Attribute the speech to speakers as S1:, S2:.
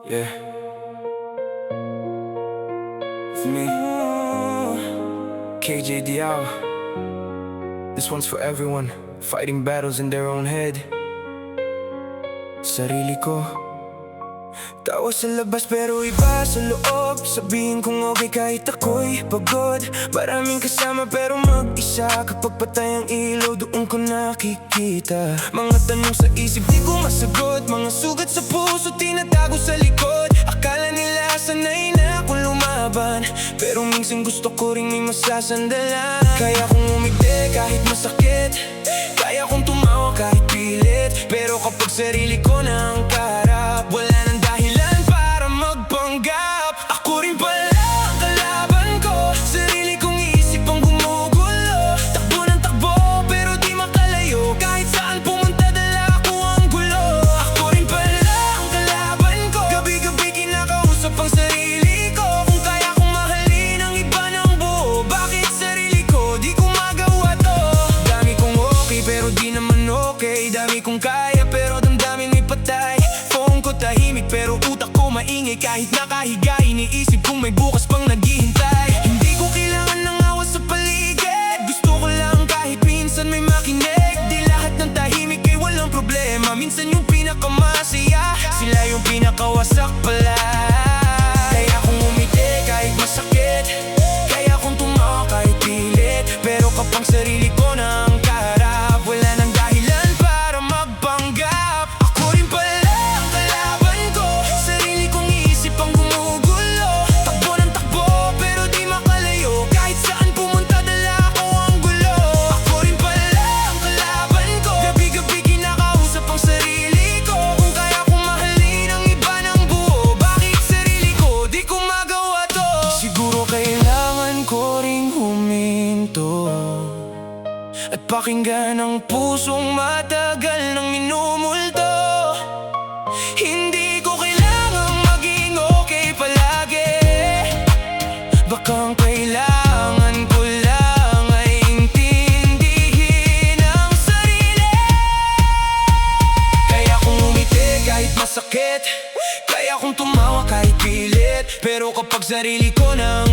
S1: Yeah, it's me, KJ Diao. This one's for everyone fighting battles in their own head. Sarili ko, tawa sa labas pero iba sa loob. Sabihin kong okay kahit ako'y pagod. Maraming kasama pero mag-isa. Kapag patay ang ilaw doon ko nakikita mga tanong sa isip di ko masagot. Mga sugat sa puso tinatago sa likod. Akala nila sanay na akong lumaban, pero minsan gusto ko ring may masasandalan. Kaya kong umiti kahit masakit, kaya kong tumawa kahit pilit. Pero kapag sarili ko na ang kaharap, wala nang dahilan para magpanggap. Ako rin pala ang kalaban ko, sarili kong isip ang gumugulo. Takbo ng takbo pero di makalayo, kahit saan pumunta dala ko ang gulo. Ako rin pala ang kalaban ko, gabi-gabi kinakausap ang sarili ko. Kung kaya kong mahalin ang iba ng buo, bakit sarili ko di ko magawa to? Dami kong okay pero di naman okay. Dami kong kaya pero damdamin may patay. Phone ko tahimik pero utak ko maingay. Kahit nakahiga iniisip kung may bukas pang naghihintay. Hindi ko kailangan ng awas sa paligid, gusto ko lang kahit minsan may makinig. Di lahat ng tahimik ay walang problema, minsan yung pinakamasaya sila yung pinakawasak pala. Kaya kong umiti kahit masakit, kaya kong tumawa kahit pilit. Pero kapag sarili ko na ang kaharap, wala nang dahilan para magpanggap. Ako rin pala ang kalaban ko, sarili kong isip ang gumugulo. Takbo ng takbo pero di makalayo, kahit saan pumunta dala ko ang gulo. Ako rin pala ang kalaban ko, gabi-gabi kinakausap ang sarili ko. Kung kaya kong mahalin ang iba ng buo, bakit sarili ko di ko magawa to? Siguro kailangan ko ring huminto at pakinggan ang pusong matagal nang minumulto. Hindi ko kailangang maging okay palagi, baka ang kailangan ko lang ay intindihin ang sarili. Kaya kong umiti kahit masakit, kaya kong tumawa kahit pilit. Pero kapag sarili ko nang